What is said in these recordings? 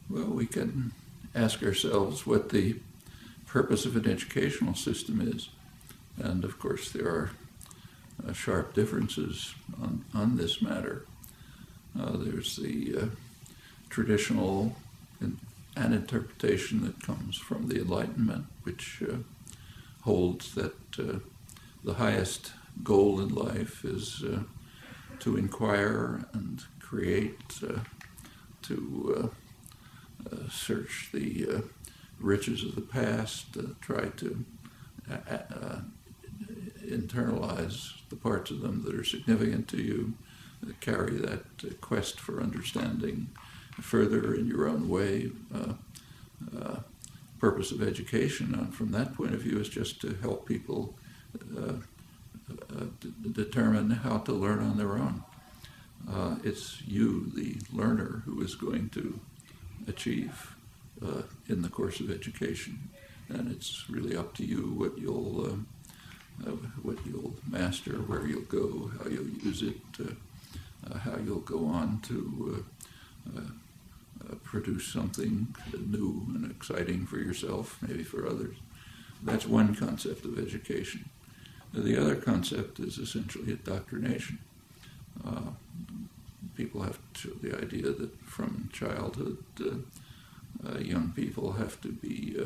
Well, we can ask ourselves what the purpose of an educational system is. And of course, there are sharp differences on this matter. There's the traditional an interpretation that comes from the Enlightenment, which holds that the highest goal in life is to inquire and create, to search the riches of the past, try to internalize the parts of them that are significant to you, carry that quest for understanding further in your own way. Purpose of education, from that point of view, is just to help people determine how to learn on their own. It's you, the learner, who is going to achieve in the course of education, and it's really up to you what you'll master, where you'll go, how you'll use it, how you'll go on to produce something new and exciting for yourself, maybe for others. That's one concept of education. The other concept is essentially indoctrination. People have the idea that from childhood, young people have to be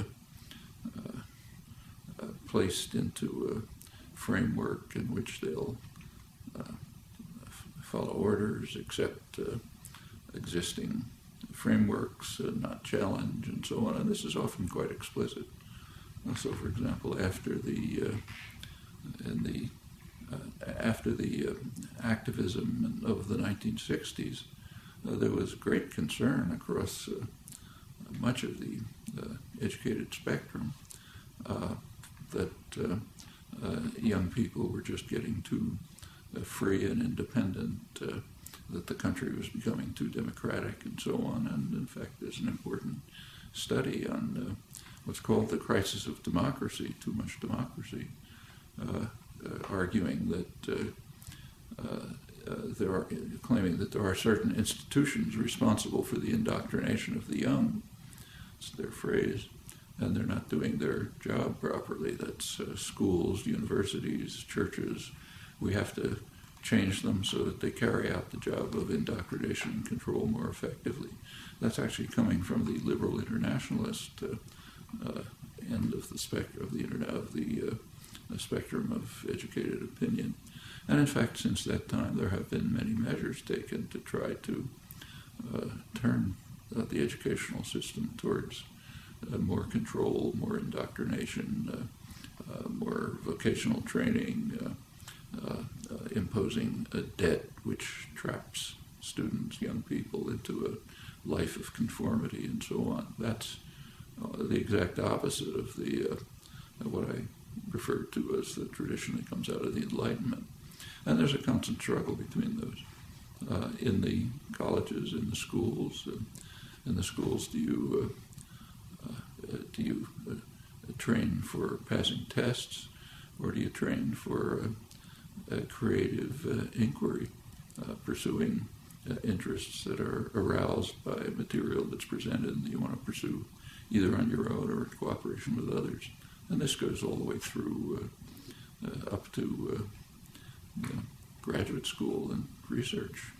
placed into a framework in which they'll follow orders, accept existing frameworks, not challenge, and so on. And this is often quite explicit. So, for example, after the activism of the 1960s, there was great concern across much of the educated spectrum that young people were just getting too free and independent, that the country was becoming too democratic, and so on. And in fact, there's an important study on what's called the crisis of democracy, too much democracy, arguing that claiming that there are certain institutions responsible for the indoctrination of the young. It's their phrase, and they're not doing their job properly. That's schools, universities, churches. We have to change them so that they carry out the job of indoctrination and control more effectively. That's actually coming from the liberal internationalist end of the spectrum of the spectrum of educated opinion. And in fact, since that time, there have been many measures taken to try to turn the educational system towards more control, more indoctrination, more vocational training, imposing a debt which traps students, young people, into a life of conformity and so on. That's the exact opposite of the what I refer to as the tradition that comes out of the Enlightenment. And there's a constant struggle between those. In the colleges, in the schools, do you train for passing tests, or do you train for creative inquiry, pursuing interests that are aroused by material that's presented and that you want to pursue either on your own or in cooperation with others? And this goes all the way through up to graduate school and research.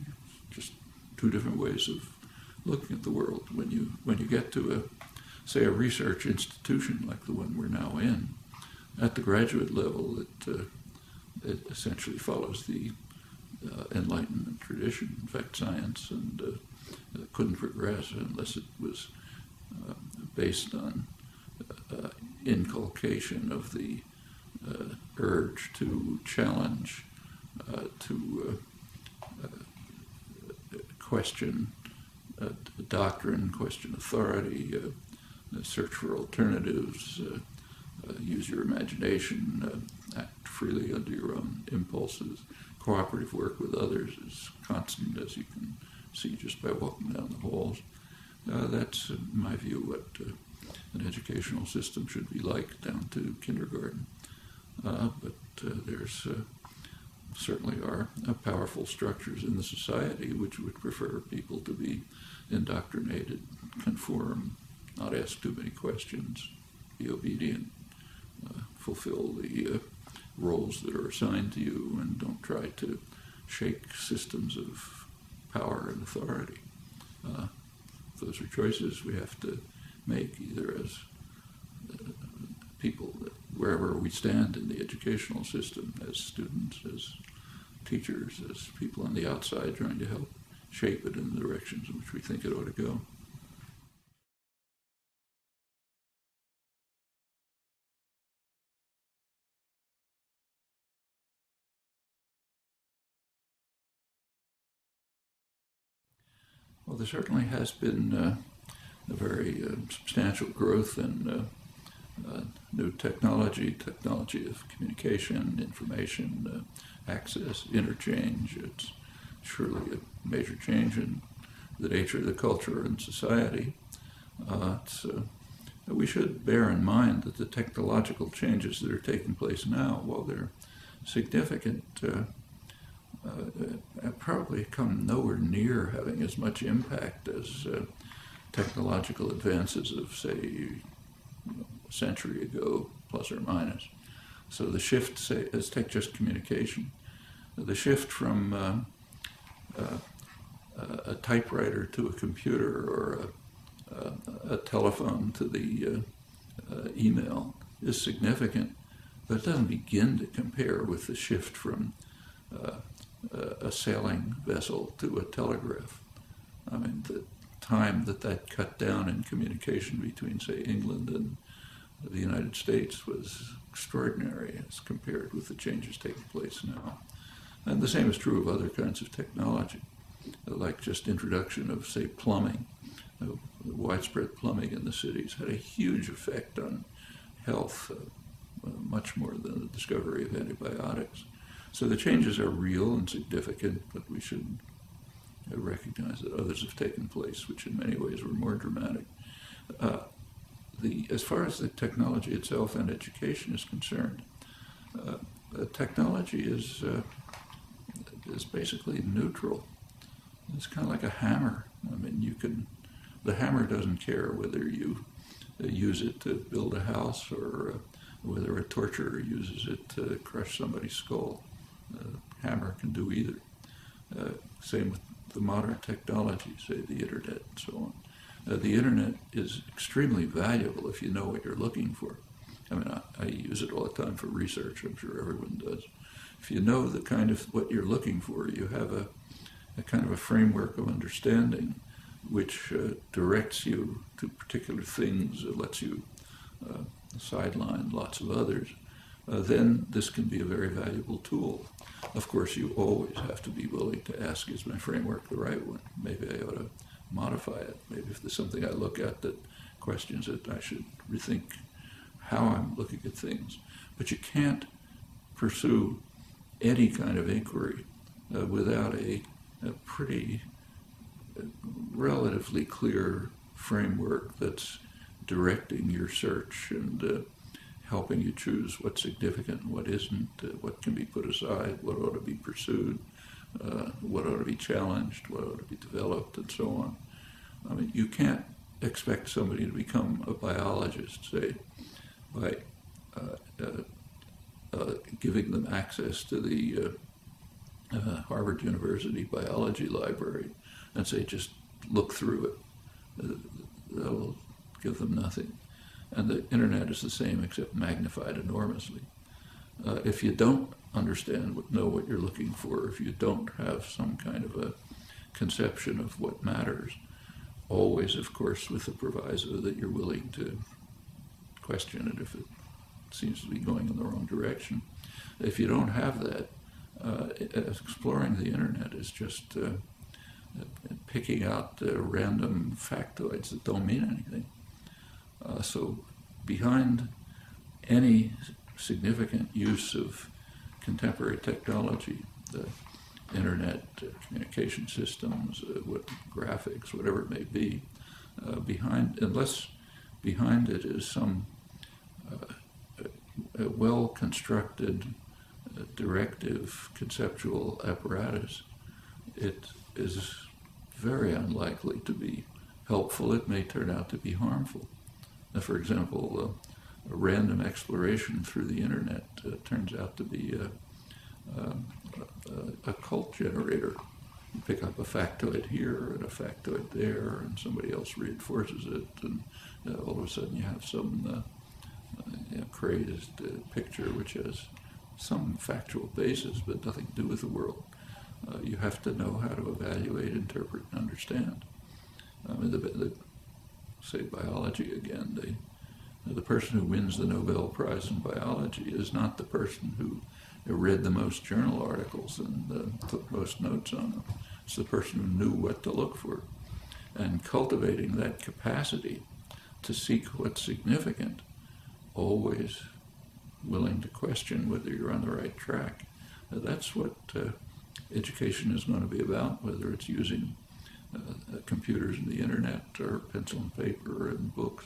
Just two different ways of looking at the world. When you get to a research institution like the one we're now in, at the graduate level, it essentially follows the Enlightenment tradition. In fact, science couldn't progress unless it was based on inculcation of the urge to challenge, to question doctrine, question authority, search for alternatives, use your imagination, act freely under your own impulses. Cooperative work with others is constant, as you can see just by walking down the halls. That's, in my view, what an educational system should be like down to kindergarten. But there's certainly are powerful structures in the society which would prefer people to be indoctrinated, conform, not ask too many questions, be obedient, fulfill the roles that are assigned to you, and don't try to shake systems of power and authority. Those are choices we have to make, either as people, wherever we stand in the educational system, as students, as teachers, as people on the outside trying to help shape it in the directions in which we think it ought to go. Well, there certainly has been a very substantial growth in new technology of communication, information, access, interchange. It's surely a major change in the nature of the culture and society. We should bear in mind that the technological changes that are taking place now, while they're significant, probably come nowhere near having as much impact as technological advances of, say, a century ago, plus or minus. So the shift, say, let's take just communication. The shift from a typewriter to a computer, or a telephone to the email is significant, but it doesn't begin to compare with the shift from a sailing vessel to a telegraph. I mean, the time that cut down in communication between, say, England and the United States was extraordinary as compared with the changes taking place now. And the same is true of other kinds of technology, like just introduction of, say, plumbing. Widespread plumbing in the cities had a huge effect on health, much more than the discovery of antibiotics. So the changes are real and significant, but we should recognize that others have taken place, which in many ways were more dramatic. As far as the technology itself and education is concerned, technology is basically neutral. It's kind of like a hammer. I mean, the hammer doesn't care whether you use it to build a house or whether a torturer uses it to crush somebody's skull. Hammer can do either. Same with the modern technology, say the internet and so on. The internet is extremely valuable if you know what you're looking for. I mean, I use it all the time for research. I'm sure everyone does. If you know the kind of what you're looking for, you have a kind of a framework of understanding which directs you to particular things, lets you sideline lots of others, then this can be a very valuable tool. Of course, you always have to be willing to ask, is my framework the right one? Maybe I ought to modify it. Maybe if there's something I look at that questions it, I should rethink how I'm looking at things. But you can't pursue any kind of inquiry without a pretty relatively clear framework that's directing your search and helping you choose what's significant and what isn't, what can be put aside, what ought to be pursued, what ought to be challenged, what ought to be developed, and so on. I mean, you can't expect somebody to become a biologist, say, by giving them access to the Harvard University biology library and say, just look through it. That'll give them nothing. And the internet is the same, except magnified enormously. If you don't know what you're looking for, if you don't have some kind of a conception of what matters, always, of course, with the proviso that you're willing to question it if it seems to be going in the wrong direction. If you don't have that, exploring the internet is just picking out random factoids that don't mean anything. So behind any significant use of contemporary technology, the internet, communication systems, graphics, whatever it may be, unless behind it is some well-constructed directive conceptual apparatus, it is very unlikely to be helpful. It may turn out to be harmful. For example, a random exploration through the internet turns out to be a cult generator. You pick up a factoid here and a factoid there, and somebody else reinforces it, and all of a sudden you have some crazed picture which has some factual basis but nothing to do with the world. You have to know how to evaluate, interpret, and understand. Say biology again, the person who wins the Nobel Prize in biology is not the person who read the most journal articles and took most notes on them. It's the person who knew what to look for. And cultivating that capacity to seek what's significant, always willing to question whether you're on the right track. That's what education is going to be about, whether it's using computers and the internet or pencil and paper and books.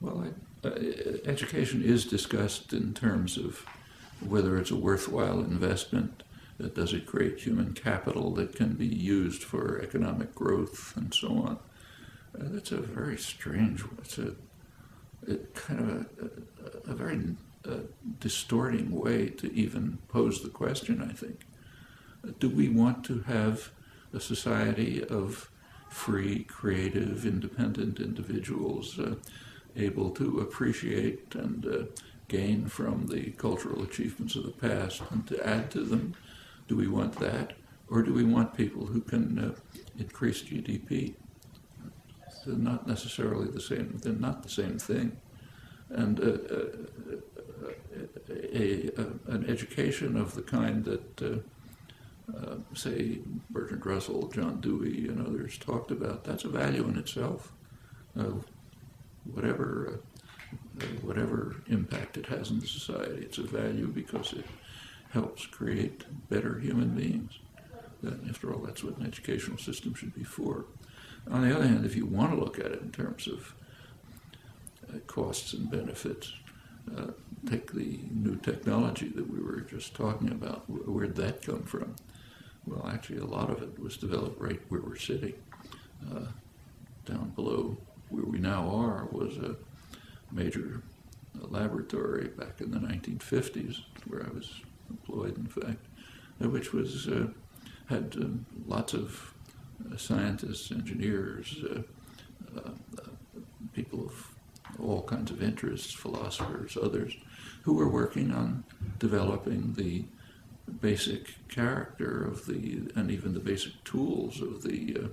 Well, education is discussed in terms of whether it's a worthwhile investment. Does it create human capital that can be used for economic growth and so on? That's a very strange, it's kind of a very distorting way to even pose the question, I think. Do we want to have a society of free, creative, independent individuals able to appreciate and gain from the cultural achievements of the past and to add to them? Do we want that? Or do we want people who can increase GDP? They're not necessarily the same, they're not the same thing. And an education of the kind that, say, Bertrand Russell, John Dewey, and others talked about, that's a value in itself. Whatever impact it has in the society, it's a value because it helps create better human beings. After all, that's what an educational system should be for. On the other hand, if you want to look at it in terms of costs and benefits, take the new technology that we were just talking about. Where'd that come from? Well, actually, a lot of it was developed right where we're sitting. Down below where we now are was a major laboratory back in the 1950s, where I was employed, in fact, which was had lots of scientists, engineers, people of all kinds of interests, philosophers, others, who were working on developing the basic character of and even the basic tools of the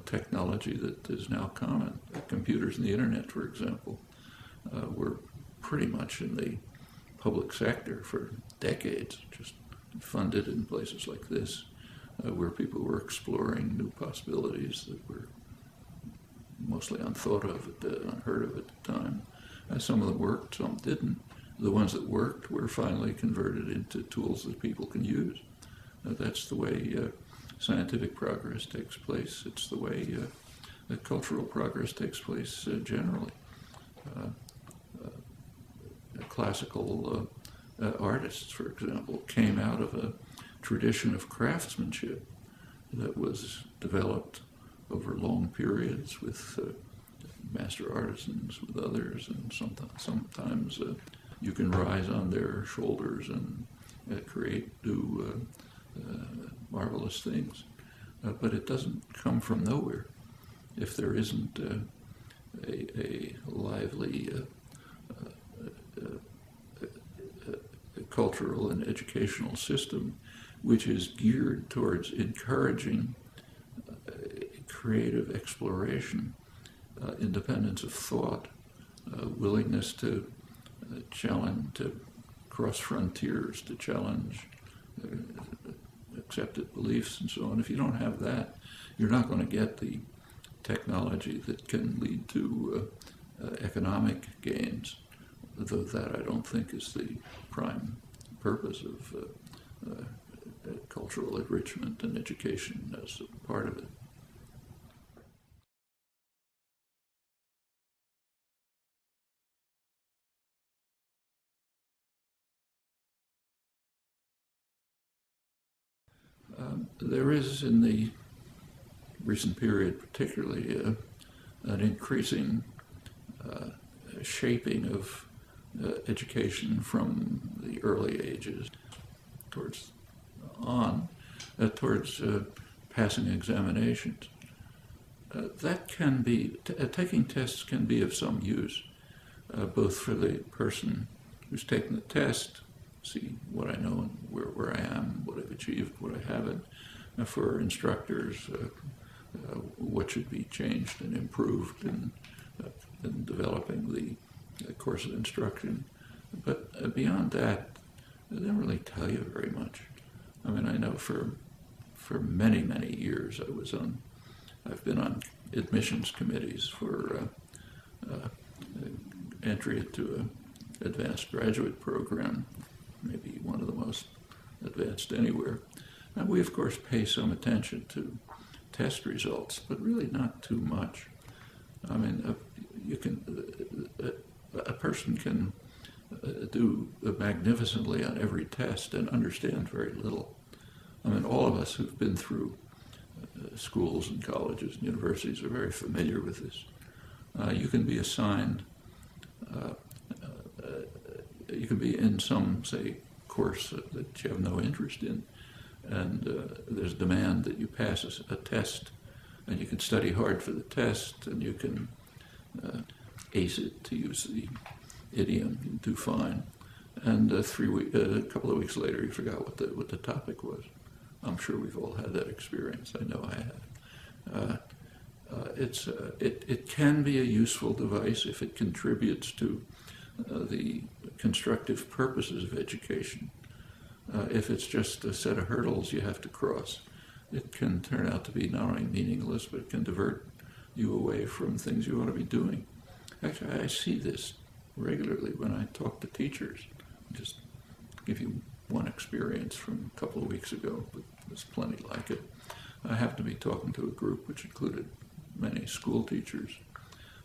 technology that is now common. Computers and the internet, for example, were pretty much in the public sector for decades, just funded in places like this, where people were exploring new possibilities that were mostly unthought of, unheard of at the time. Some of them worked, some didn't. The ones that worked were finally converted into tools that people can use. That's the way scientific progress takes place. It's the way cultural progress takes place generally. Classical artists, for example, came out of a tradition of craftsmanship that was developed over long periods with master artisans, with others, and sometimes you can rise on their shoulders and create new marvelous things. But it doesn't come from nowhere if there isn't a lively cultural and educational system which is geared towards encouraging creative exploration, independence of thought, willingness to challenge, to cross frontiers, to challenge accepted beliefs and so on. If you don't have that, you're not going to get the technology that can lead to economic gains, though that I don't think is the prime purpose of cultural enrichment and education as a part of it. There is, in the recent period particularly, an increasing shaping of education from the early ages towards passing examinations. That can be, taking tests can be of some use, both for the person who's taking the test, see what I know and where I am, what I've achieved, what I haven't, for instructors, what should be changed and improved in developing the course of instruction. But beyond that, they don't really tell you very much. I mean, I know for many, many years I've been on admissions committees for entry into an advanced graduate program, maybe one of the most advanced anywhere. And we, of course, pay some attention to test results, but really not too much. I mean, a person can do magnificently on every test and understand very little. I mean, all of us who've been through schools and colleges and universities are very familiar with this. You can be assigned, you can be in some, say, course that you have no interest in, and there's demand that you pass a test, and you can study hard for the test, and you can ace it, to use the idiom, you do fine. And a couple of weeks later, you forgot what the topic was. I'm sure we've all had that experience. I know I have. It can be a useful device if it contributes to the constructive purposes of education. If it's just a set of hurdles you have to cross, it can turn out to be not only meaningless, but it can divert you away from things you ought to be doing. Actually, I see this regularly when I talk to teachers. Just give you one experience from a couple of weeks ago, but there's plenty like it. I happened to be talking to a group which included many school teachers.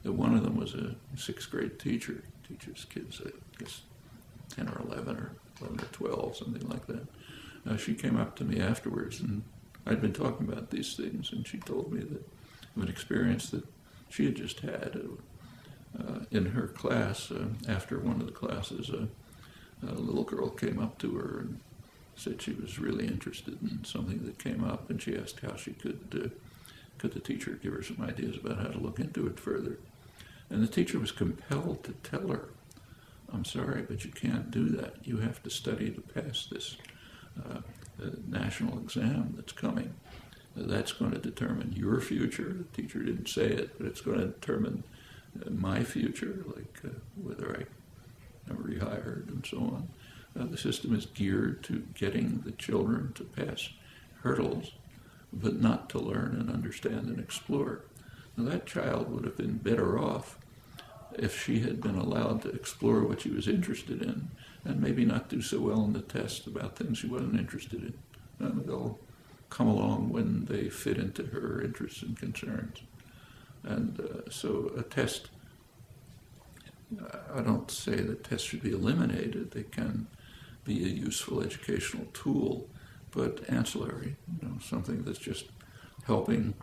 One of them was a sixth grade teacher, teaches kids, I guess, 10 or 11 or 11 or 12, something like that. She came up to me afterwards, and I'd been talking about these things, and she told me that of an experience that she had just had in her class. After one of the classes, a little girl came up to her and said she was really interested in something that came up, and she asked how she could the teacher give her some ideas about how to look into it further. And the teacher was compelled to tell her, I'm sorry, but you can't do that. You have to study to pass this national exam that's coming. That's going to determine your future. The teacher didn't say it, but it's going to determine my future, like whether I'm rehired and so on. The system is geared to getting the children to pass hurdles, but not to learn and understand and explore. Now, that child would have been better off if she had been allowed to explore what she was interested in, and maybe not do so well in the test about things she wasn't interested in. They'll come along when they fit into her interests and concerns. And so a test, I don't say that tests should be eliminated. They can be a useful educational tool, but ancillary, something that's just helping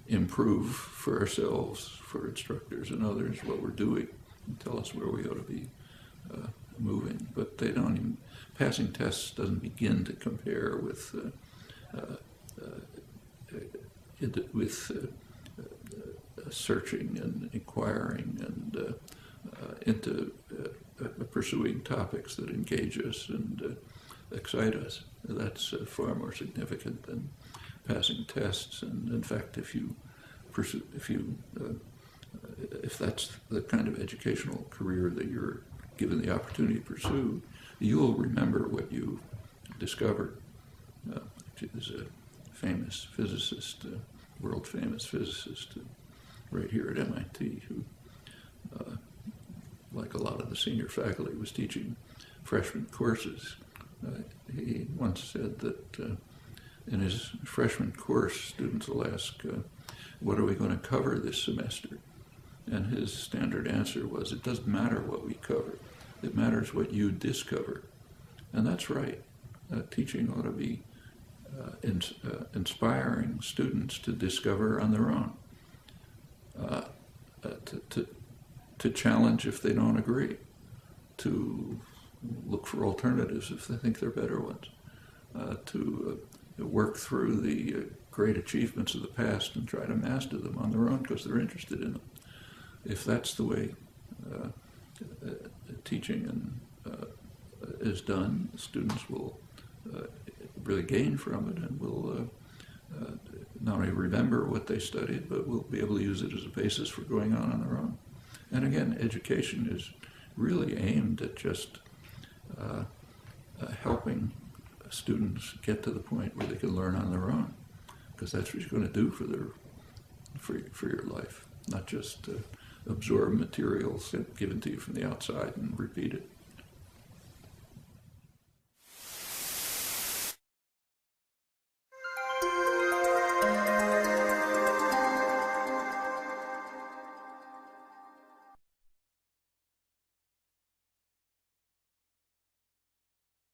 improve for ourselves, for instructors and others, what we're doing, and tell us where we ought to be moving. But they don't even, passing tests doesn't begin to compare with searching and inquiring and into pursuing topics that engage us and excite us. That's far more significant than passing tests. And in fact, if that's the kind of educational career that you're given the opportunity to pursue, you'll remember what you discovered. There's a famous physicist, world-famous physicist, right here at MIT, who, like a lot of the senior faculty, was teaching freshman courses. He once said that in his freshman course, students will ask, what are we going to cover this semester? And his standard answer was, it doesn't matter what we cover. It matters what you discover. And that's right. Teaching ought to be inspiring students to discover on their own, to challenge if they don't agree, to look for alternatives if they think they're better ones, to work through the great achievements of the past and try to master them on their own because they're interested in them. If that's the way teaching is done, students will really gain from it and will not only remember what they studied, but will be able to use it as a basis for going on their own. And again, education is really aimed at just helping students get to the point where they can learn on their own, because that's what you're going to do for your life, not just absorb materials given to you from the outside and repeat it.